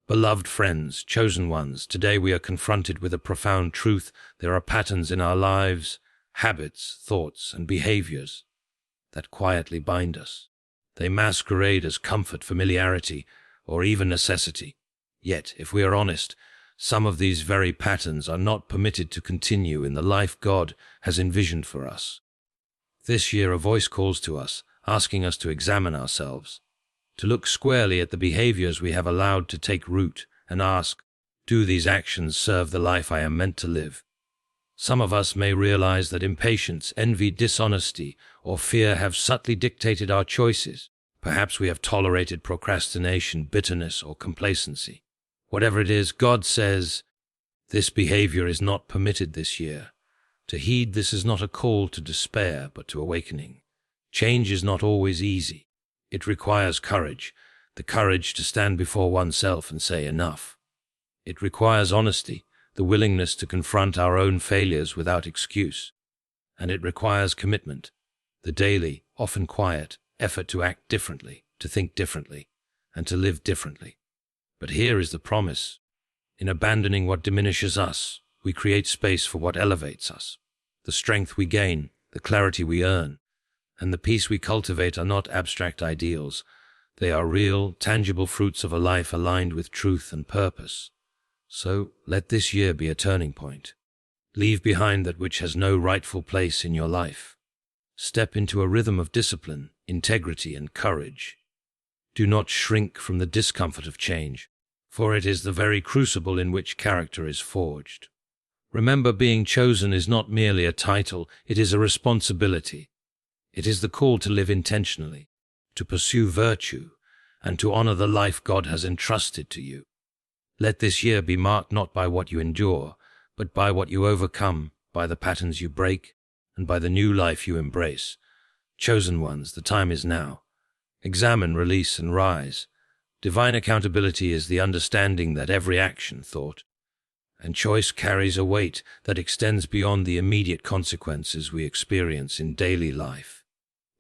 Beloved friends, chosen ones, today we are confronted with a profound truth. There are patterns in our lives, habits, thoughts, and behaviors that quietly bind us. They masquerade as comfort, familiarity, or even necessity. Yet, if we are honest, some of these very patterns are not permitted to continue in the life God has envisioned for us. This year a voice calls to us, asking us to examine ourselves, to look squarely at the behaviors we have allowed to take root and ask, do these actions serve the life I am meant to live? Some of us may realize that impatience, envy, dishonesty, or fear have subtly dictated our choices. Perhaps we have tolerated procrastination, bitterness, or complacency. Whatever it is, God says, this behavior is not permitted this year. To heed this is not a call to despair, but to awakening. Change is not always easy. It requires courage, the courage to stand before oneself and say enough. It requires honesty, the willingness to confront our own failures without excuse. And it requires commitment, the daily, often quiet, effort to act differently, to think differently, and to live differently. But here is the promise. In abandoning what diminishes us, we create space for what elevates us. The strength we gain, the clarity we earn, and the peace we cultivate are not abstract ideals. They are real, tangible fruits of a life aligned with truth and purpose. So let this year be a turning point. Leave behind that which has no rightful place in your life. Step into a rhythm of discipline, integrity, and courage. Do not shrink from the discomfort of change, for it is the very crucible in which character is forged. Remember, being chosen is not merely a title, it is a responsibility. It is the call to live intentionally, to pursue virtue, and to honor the life God has entrusted to you. Let this year be marked not by what you endure, but by what you overcome, by the patterns you break, and by the new life you embrace. Chosen ones, the time is now. Examine, release, and rise. Divine accountability is the understanding that every action, thought, and choice carries a weight that extends beyond the immediate consequences we experience in daily life.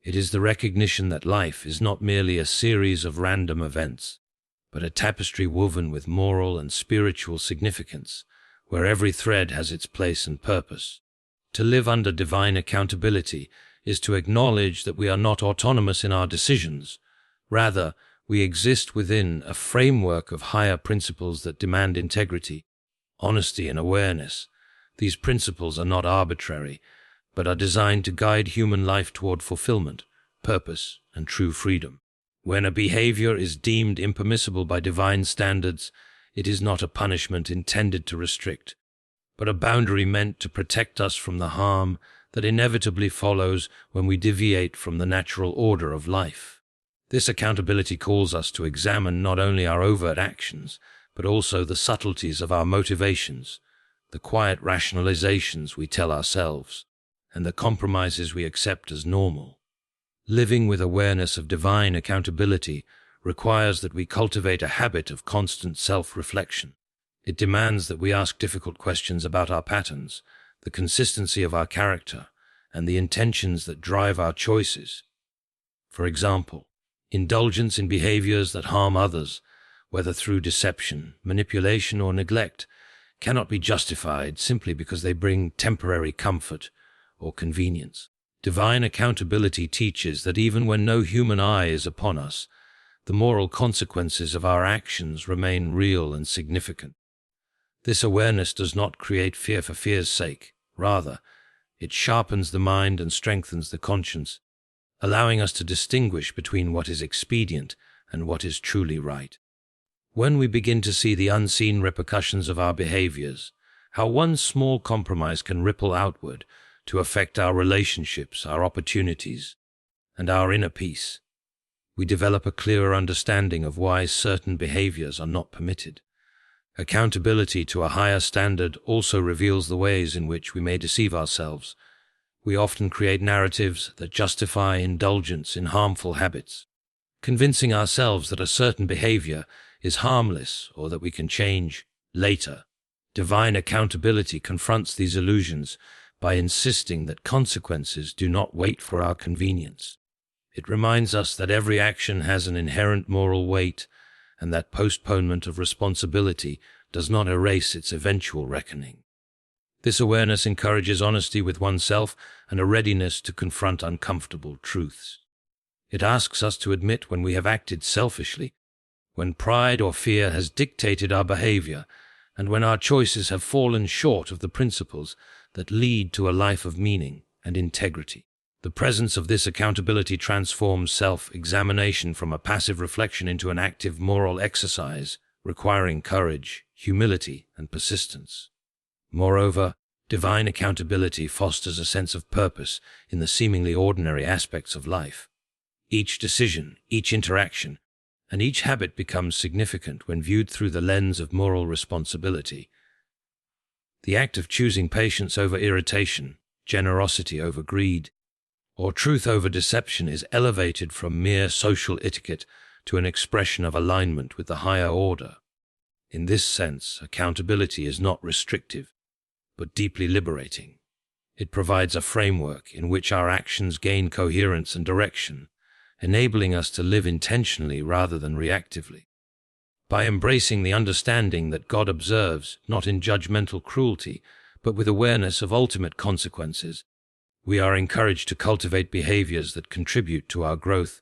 It is the recognition that life is not merely a series of random events, but a tapestry woven with moral and spiritual significance, where every thread has its place and purpose. To live under divine accountability is to acknowledge that we are not autonomous in our decisions. Rather, we exist within a framework of higher principles that demand integrity, honesty, and awareness. These principles are not arbitrary, but are designed to guide human life toward fulfillment, purpose, and true freedom. When a behavior is deemed impermissible by divine standards, it is not a punishment intended to restrict, but a boundary meant to protect us from the harm that inevitably follows when we deviate from the natural order of life. This accountability calls us to examine not only our overt actions, but also the subtleties of our motivations, the quiet rationalizations we tell ourselves, and the compromises we accept as normal. Living with awareness of divine accountability requires that we cultivate a habit of constant self-reflection. It demands that we ask difficult questions about our patterns, the consistency of our character, and the intentions that drive our choices. For example, indulgence in behaviors that harm others, whether through deception, manipulation, or neglect, cannot be justified simply because they bring temporary comfort or convenience. Divine accountability teaches that even when no human eye is upon us, the moral consequences of our actions remain real and significant. This awareness does not create fear for fear's sake. Rather, it sharpens the mind and strengthens the conscience, allowing us to distinguish between what is expedient and what is truly right. When we begin to see the unseen repercussions of our behaviors, how one small compromise can ripple outward to affect our relationships, our opportunities, and our inner peace, we develop a clearer understanding of why certain behaviors are not permitted. Accountability to a higher standard also reveals the ways in which we may deceive ourselves. We often create narratives that justify indulgence in harmful habits, convincing ourselves that a certain behavior is harmless or that we can change later. Divine accountability confronts these illusions by insisting that consequences do not wait for our convenience. It reminds us that every action has an inherent moral weight, and that postponement of responsibility does not erase its eventual reckoning. This awareness encourages honesty with oneself and a readiness to confront uncomfortable truths. It asks us to admit when we have acted selfishly, when pride or fear has dictated our behavior, and when our choices have fallen short of the principles that lead to a life of meaning and integrity. The presence of this accountability transforms self-examination from a passive reflection into an active moral exercise, requiring courage, humility, and persistence. Moreover, divine accountability fosters a sense of purpose in the seemingly ordinary aspects of life. Each decision, each interaction, and each habit becomes significant when viewed through the lens of moral responsibility. The act of choosing patience over irritation, generosity over greed, or truth over deception is elevated from mere social etiquette to an expression of alignment with the higher order. In this sense, accountability is not restrictive, but deeply liberating. It provides a framework in which our actions gain coherence and direction, enabling us to live intentionally rather than reactively. By embracing the understanding that God observes, not in judgmental cruelty, but with awareness of ultimate consequences, we are encouraged to cultivate behaviors that contribute to our growth,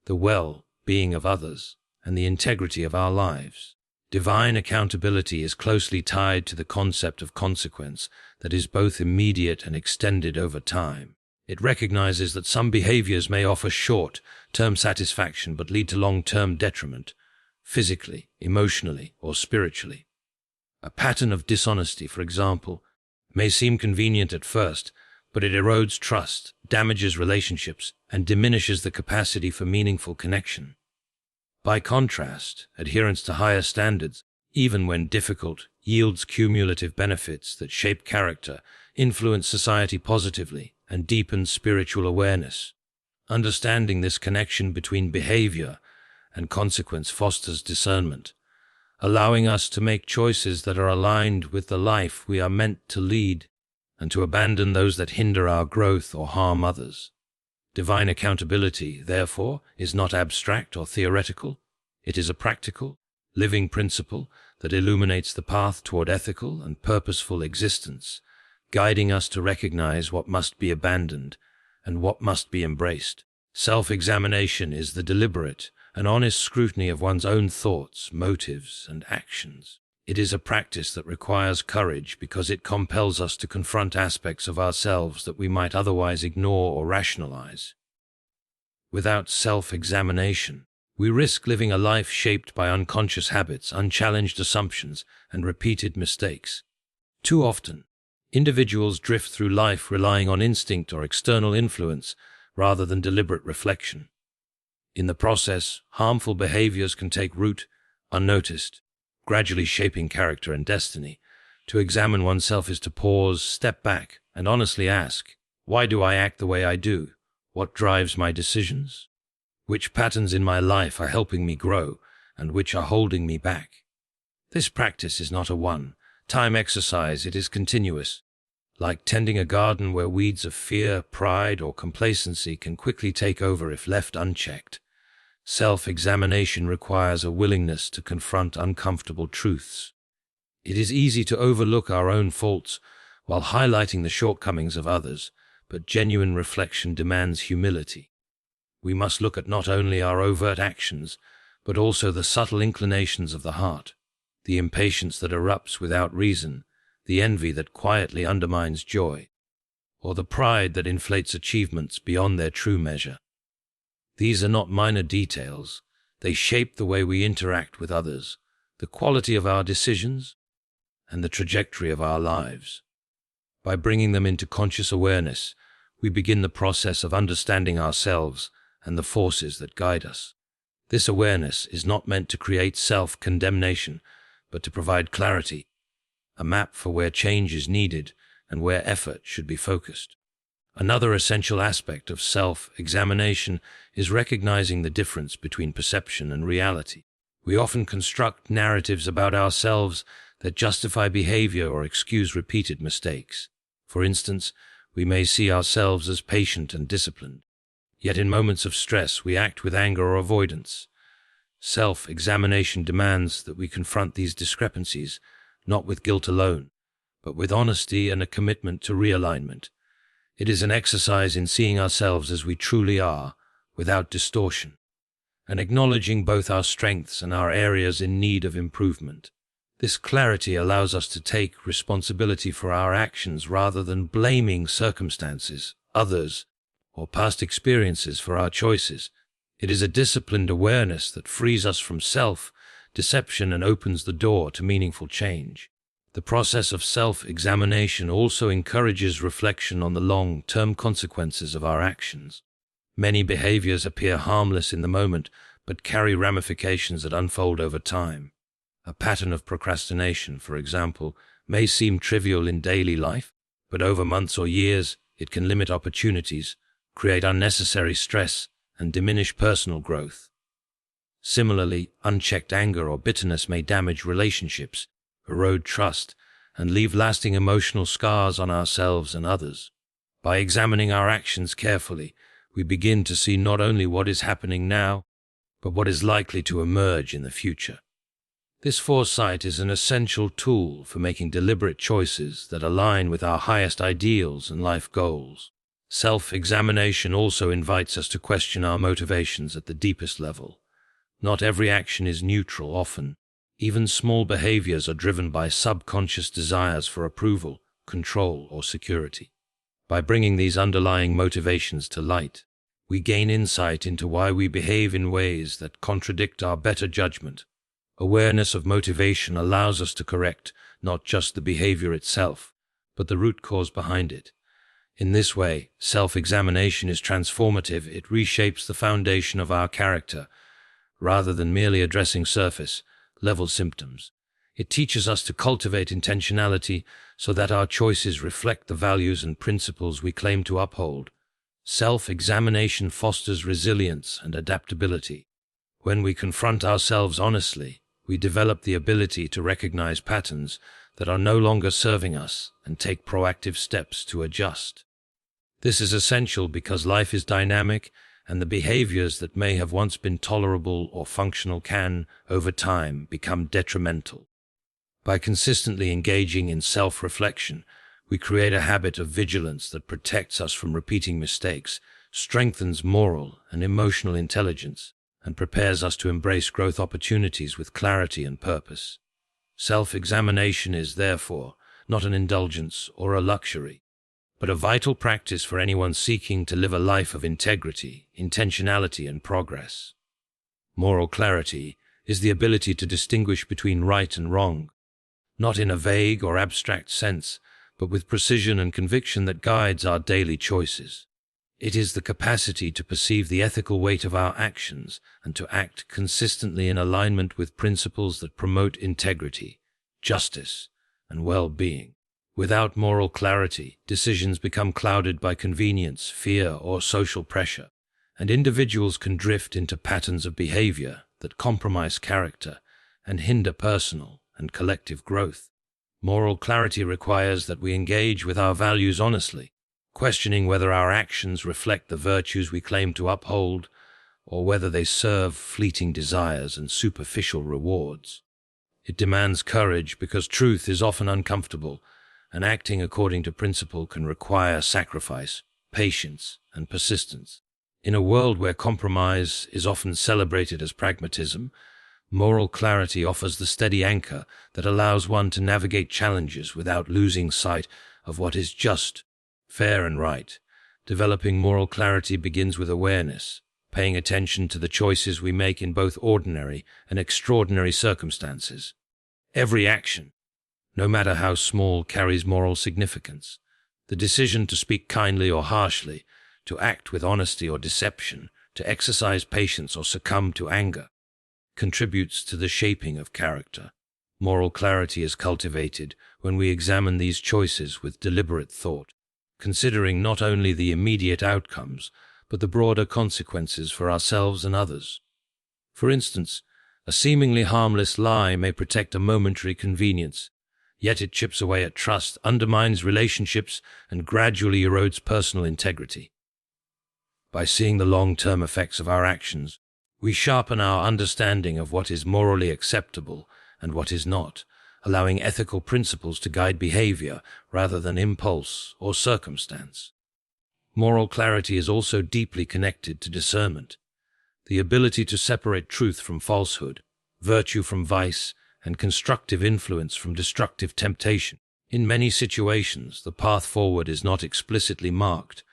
the well-being of others, and the integrity of our lives. Divine accountability is closely tied to the concept of consequence that is both immediate and extended over time. It recognizes that some behaviors may offer short-term satisfaction but lead to long-term detriment, physically, emotionally, or spiritually. A pattern of dishonesty, for example, may seem convenient at first, but it erodes trust, damages relationships, and diminishes the capacity for meaningful connection. By contrast, adherence to higher standards, even when difficult, yields cumulative benefits that shape character, influence society positively, and deepen spiritual awareness. Understanding this connection between behavior and consequence fosters discernment, allowing us to make choices that are aligned with the life we are meant to lead, and to abandon those that hinder our growth or harm others. Divine accountability, therefore, is not abstract or theoretical. It is a practical, living principle that illuminates the path toward ethical and purposeful existence, guiding us to recognize what must be abandoned and what must be embraced. Self-examination is the deliberate and honest scrutiny of one's own thoughts, motives, and actions. It is a practice that requires courage because it compels us to confront aspects of ourselves that we might otherwise ignore or rationalize. Without self-examination, we risk living a life shaped by unconscious habits, unchallenged assumptions, and repeated mistakes. Too often, individuals drift through life relying on instinct or external influence rather than deliberate reflection. In the process, harmful behaviors can take root, unnoticed, gradually shaping character and destiny. To examine oneself is to pause, step back, and honestly ask, why do I act the way I do? What drives my decisions? Which patterns in my life are helping me grow, and which are holding me back? This practice is not a one-time exercise, it is continuous. Like tending a garden where weeds of fear, pride, or complacency can quickly take over if left unchecked, self-examination requires a willingness to confront uncomfortable truths. It is easy to overlook our own faults while highlighting the shortcomings of others, but genuine reflection demands humility. We must look at not only our overt actions, but also the subtle inclinations of the heart, the impatience that erupts without reason, the envy that quietly undermines joy, or the pride that inflates achievements beyond their true measure. These are not minor details. They shape the way we interact with others, the quality of our decisions, and the trajectory of our lives. By bringing them into conscious awareness, we begin the process of understanding ourselves and the forces that guide us. This awareness is not meant to create self-condemnation, but to provide clarity, a map for where change is needed and where effort should be focused. Another essential aspect of self-examination is recognizing the difference between perception and reality. We often construct narratives about ourselves that justify behavior or excuse repeated mistakes. For instance, we may see ourselves as patient and disciplined, yet in moments of stress we act with anger or avoidance. Self-examination demands that we confront these discrepancies, not with guilt alone, but with honesty and a commitment to realignment. It is an exercise in seeing ourselves as we truly are, without distortion, and acknowledging both our strengths and our areas in need of improvement. This clarity allows us to take responsibility for our actions rather than blaming circumstances, others, or past experiences for our choices. It is a disciplined awareness that frees us from self-deception and opens the door to meaningful change. The process of self-examination also encourages reflection on the long-term consequences of our actions. Many behaviors appear harmless in the moment, but carry ramifications that unfold over time. A pattern of procrastination, for example, may seem trivial in daily life, but over months or years, it can limit opportunities, create unnecessary stress, and diminish personal growth. Similarly, unchecked anger or bitterness may damage relationships, erode trust, and leave lasting emotional scars on ourselves and others. By examining our actions carefully, we begin to see not only what is happening now, but what is likely to emerge in the future. This foresight is an essential tool for making deliberate choices that align with our highest ideals and life goals. Self-examination also invites us to question our motivations at the deepest level. Not every action is neutral. Often, even small behaviors are driven by subconscious desires for approval, control, or security. By bringing these underlying motivations to light, we gain insight into why we behave in ways that contradict our better judgment. Awareness of motivation allows us to correct not just the behavior itself, but the root cause behind it. In this way, self-examination is transformative. It reshapes the foundation of our character, rather than merely addressing surface-level symptoms. It teaches us to cultivate intentionality so that our choices reflect the values and principles we claim to uphold. Self-examination fosters resilience and adaptability. When we confront ourselves honestly, we develop the ability to recognize patterns that are no longer serving us and take proactive steps to adjust. This is essential because life is dynamic, and the behaviors that may have once been tolerable or functional can, over time, become detrimental. By consistently engaging in self-reflection, we create a habit of vigilance that protects us from repeating mistakes, strengthens moral and emotional intelligence, and prepares us to embrace growth opportunities with clarity and purpose. Self-examination is, therefore, not an indulgence or a luxury, but a vital practice for anyone seeking to live a life of integrity, intentionality, and progress. Moral clarity is the ability to distinguish between right and wrong, not in a vague or abstract sense, but with precision and conviction that guides our daily choices. It is the capacity to perceive the ethical weight of our actions and to act consistently in alignment with principles that promote integrity, justice, and well-being. Without moral clarity, decisions become clouded by convenience, fear, or social pressure, and individuals can drift into patterns of behavior that compromise character and hinder personal and collective growth. Moral clarity requires that we engage with our values honestly, questioning whether our actions reflect the virtues we claim to uphold, or whether they serve fleeting desires and superficial rewards. It demands courage because truth is often uncomfortable, and acting according to principle can require sacrifice, patience, and persistence. In a world where compromise is often celebrated as pragmatism, moral clarity offers the steady anchor that allows one to navigate challenges without losing sight of what is just, fair, and right. Developing moral clarity begins with awareness, paying attention to the choices we make in both ordinary and extraordinary circumstances. Every action, no matter how small, carries moral significance. The decision to speak kindly or harshly, to act with honesty or deception, to exercise patience or succumb to anger, contributes to the shaping of character. Moral clarity is cultivated when we examine these choices with deliberate thought, considering not only the immediate outcomes, but the broader consequences for ourselves and others. For instance, a seemingly harmless lie may protect a momentary convenience, yet it chips away at trust, undermines relationships, and gradually erodes personal integrity. By seeing the long-term effects of our actions, We sharpen our understanding of what is morally acceptable and what is not, allowing ethical principles to guide behavior rather than impulse or circumstance. Moral clarity is also deeply connected to discernment, the ability to separate truth from falsehood, virtue from vice, and constructive influence from destructive temptation. In many situations, the path forward is not explicitly marked,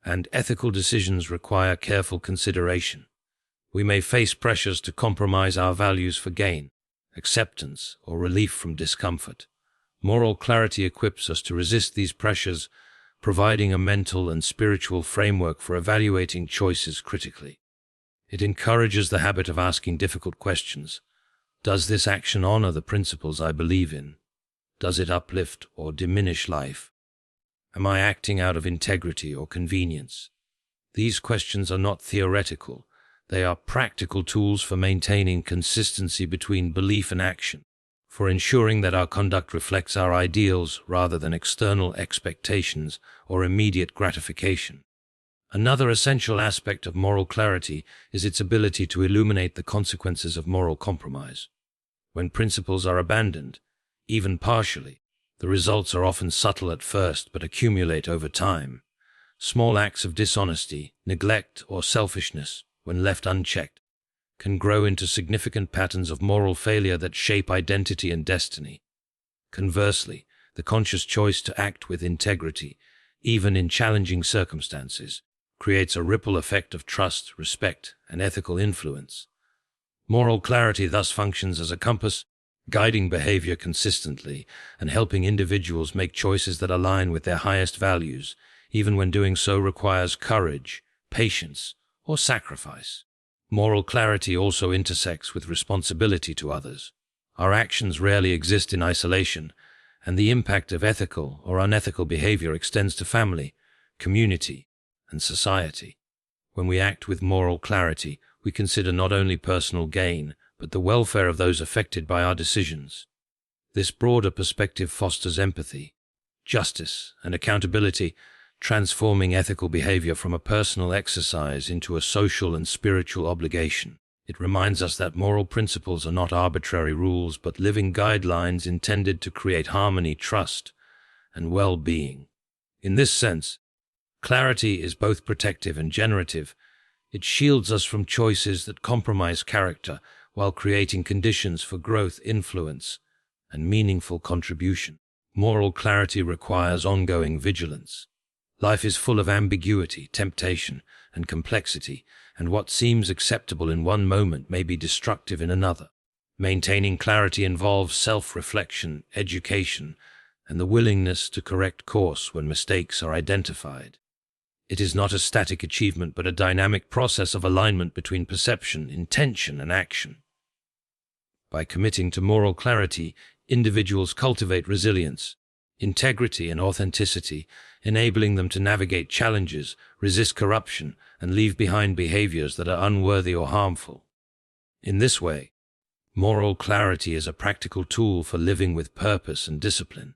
and ethical decisions require careful consideration. We may face pressures to compromise our values for gain, acceptance, or relief from discomfort. Moral clarity equips us to resist these pressures, providing a mental and spiritual framework for evaluating choices critically. It encourages the habit of asking difficult questions. Does this action honor the principles I believe in? Does it uplift or diminish life? Am I acting out of integrity or convenience? These questions are not theoretical. They are practical tools for maintaining consistency between belief and action, for ensuring that our conduct reflects our ideals rather than external expectations or immediate gratification. Another essential aspect of moral clarity is its ability to illuminate the consequences of moral compromise. When principles are abandoned, even partially, the results are often subtle at first but accumulate over time. Small acts of dishonesty, neglect, or selfishness, when left unchecked, can grow into significant patterns of moral failure that shape identity and destiny. Conversely, the conscious choice to act with integrity, even in challenging circumstances, creates a ripple effect of trust, respect, and ethical influence. Moral clarity thus functions as a compass, guiding behavior consistently and helping individuals make choices that align with their highest values, even when doing so requires courage, patience, or sacrifice. Moral clarity also intersects with responsibility to others. Our actions rarely exist in isolation, and the impact of ethical or unethical behavior extends to family, community, and society. When we act with moral clarity, we consider not only personal gain, but the welfare of those affected by our decisions. This broader perspective fosters empathy, justice, and accountability, transforming ethical behavior from a personal exercise into a social and spiritual obligation. It reminds us that moral principles are not arbitrary rules, but living guidelines intended to create harmony, trust, and well-being. In this sense, clarity is both protective and generative. It shields us from choices that compromise character while creating conditions for growth, influence, and meaningful contribution. Moral clarity requires ongoing vigilance. Life is full of ambiguity, temptation, and complexity, and what seems acceptable in one moment may be destructive in another. Maintaining clarity involves self-reflection, education, and the willingness to correct course when mistakes are identified. It is not a static achievement, but a dynamic process of alignment between perception, intention, and action. By committing to moral clarity, individuals cultivate resilience, integrity, and authenticity, enabling them to navigate challenges, resist corruption, and leave behind behaviors that are unworthy or harmful. In this way, moral clarity is a practical tool for living with purpose and discipline,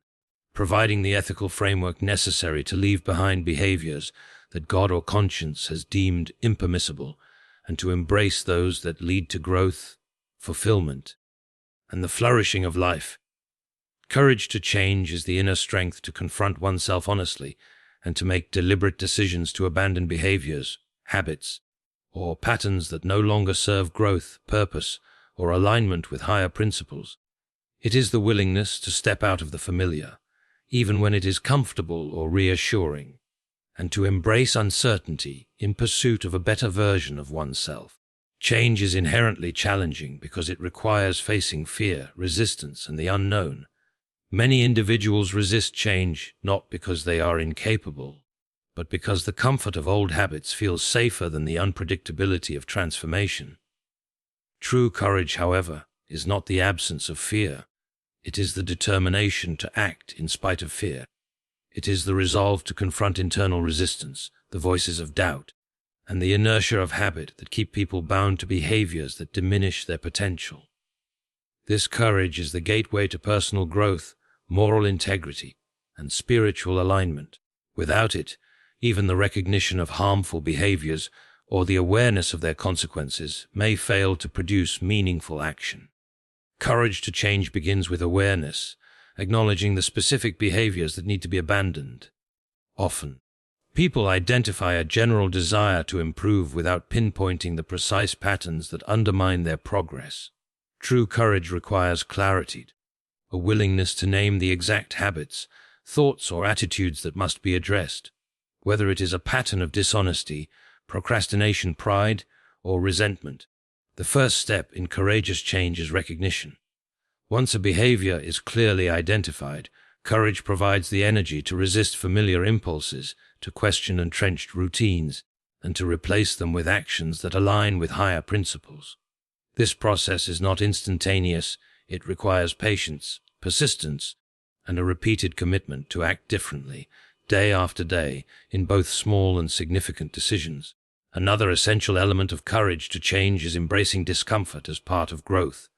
providing the ethical framework necessary to leave behind behaviors that God or conscience has deemed impermissible, and to embrace those that lead to growth, fulfillment, and the flourishing of life. Courage to change is the inner strength to confront oneself honestly and to make deliberate decisions to abandon behaviors, habits, or patterns that no longer serve growth, purpose, or alignment with higher principles. It is the willingness to step out of the familiar, even when it is comfortable or reassuring, and to embrace uncertainty in pursuit of a better version of oneself. Change is inherently challenging because it requires facing fear, resistance, and the unknown. Many individuals resist change not because they are incapable, but because the comfort of old habits feels safer than the unpredictability of transformation. True courage, however, is not the absence of fear. It is the determination to act in spite of fear. It is the resolve to confront internal resistance, the voices of doubt, and the inertia of habit that keep people bound to behaviors that diminish their potential. This courage is the gateway to personal growth, moral integrity, and spiritual alignment. Without it, even the recognition of harmful behaviors or the awareness of their consequences may fail to produce meaningful action. Courage to change begins with awareness, acknowledging the specific behaviors that need to be abandoned. Often, people identify a general desire to improve without pinpointing the precise patterns that undermine their progress. True courage requires clarity, a willingness to name the exact habits, thoughts, or attitudes that must be addressed, whether it is a pattern of dishonesty, procrastination, pride, or resentment. The first step in courageous change is recognition. Once a behavior is clearly identified, courage provides the energy to resist familiar impulses, to question entrenched routines, and to replace them with actions that align with higher principles. This process is not instantaneous. It requires patience, persistence, and a repeated commitment to act differently, day after day, in both small and significant decisions. Another essential element of courage to change is embracing discomfort as part of growth.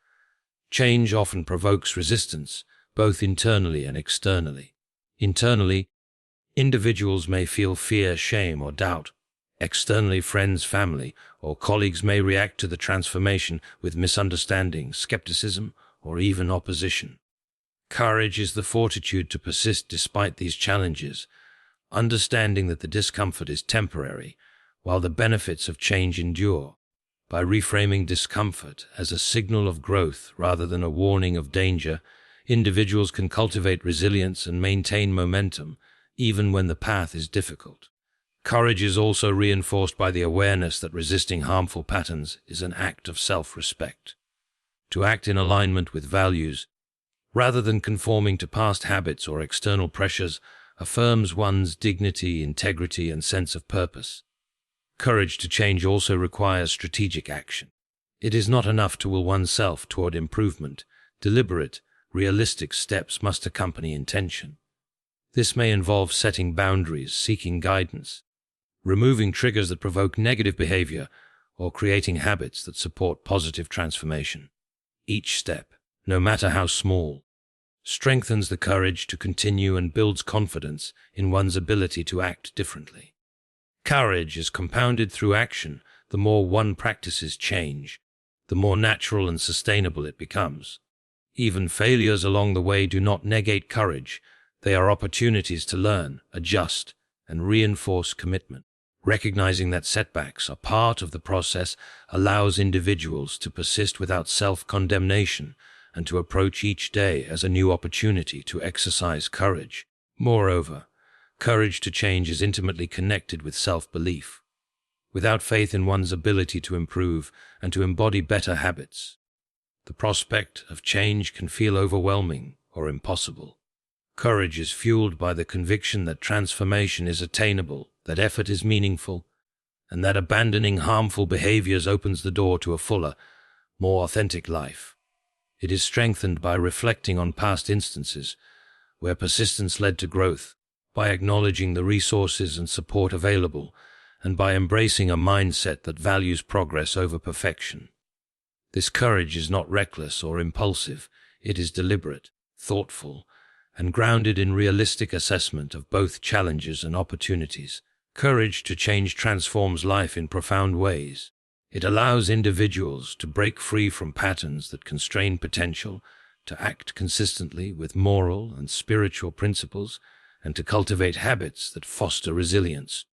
Change often provokes resistance, both internally and externally. Internally, individuals may feel fear, shame, or doubt. Externally, friends, family, or colleagues may react to the transformation with misunderstanding, skepticism, or even opposition. Courage is the fortitude to persist despite these challenges, understanding that the discomfort is temporary, while the benefits of change endure. By reframing discomfort as a signal of growth rather than a warning of danger, individuals can cultivate resilience and maintain momentum, even when the path is difficult. Courage is also reinforced by the awareness that resisting harmful patterns is an act of self-respect. To act in alignment with values, rather than conforming to past habits or external pressures, affirms one's dignity, integrity, and sense of purpose. Courage to change also requires strategic action. It is not enough to will oneself toward improvement. Deliberate, realistic steps must accompany intention. This may involve setting boundaries, seeking guidance, removing triggers that provoke negative behavior, or creating habits that support positive transformation. Each step, no matter how small, strengthens the courage to continue and builds confidence in one's ability to act differently. Courage is compounded through action. The more one practices change, the more natural and sustainable it becomes. Even failures along the way do not negate courage. They are opportunities to learn, adjust, and reinforce commitment. Recognizing that setbacks are part of the process allows individuals to persist without self-condemnation and to approach each day as a new opportunity to exercise courage. Moreover, courage to change is intimately connected with self-belief. Without faith in one's ability to improve and to embody better habits, the prospect of change can feel overwhelming or impossible. Courage is fueled by the conviction that transformation is attainable, that effort is meaningful, and that abandoning harmful behaviors opens the door to a fuller, more authentic life. It is strengthened by reflecting on past instances where persistence led to growth, by acknowledging the resources and support available, and by embracing a mindset that values progress over perfection. This courage is not reckless or impulsive. It is deliberate, thoughtful, and grounded in realistic assessment of both challenges and opportunities. Courage to change transforms life in profound ways. It allows individuals to break free from patterns that constrain potential, to act consistently with moral and spiritual principles, and to cultivate habits that foster resilience,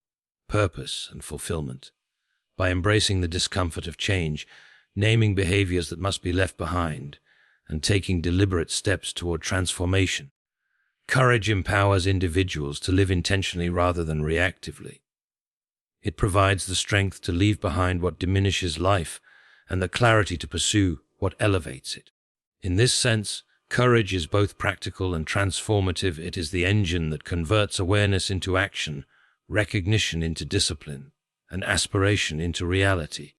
purpose, and fulfillment. By embracing the discomfort of change, naming behaviors that must be left behind, and taking deliberate steps toward transformation, courage empowers individuals to live intentionally rather than reactively. It provides the strength to leave behind what diminishes life and the clarity to pursue what elevates it. In this sense, courage is both practical and transformative. It is the engine that converts awareness into action, recognition into discipline, and aspiration into reality.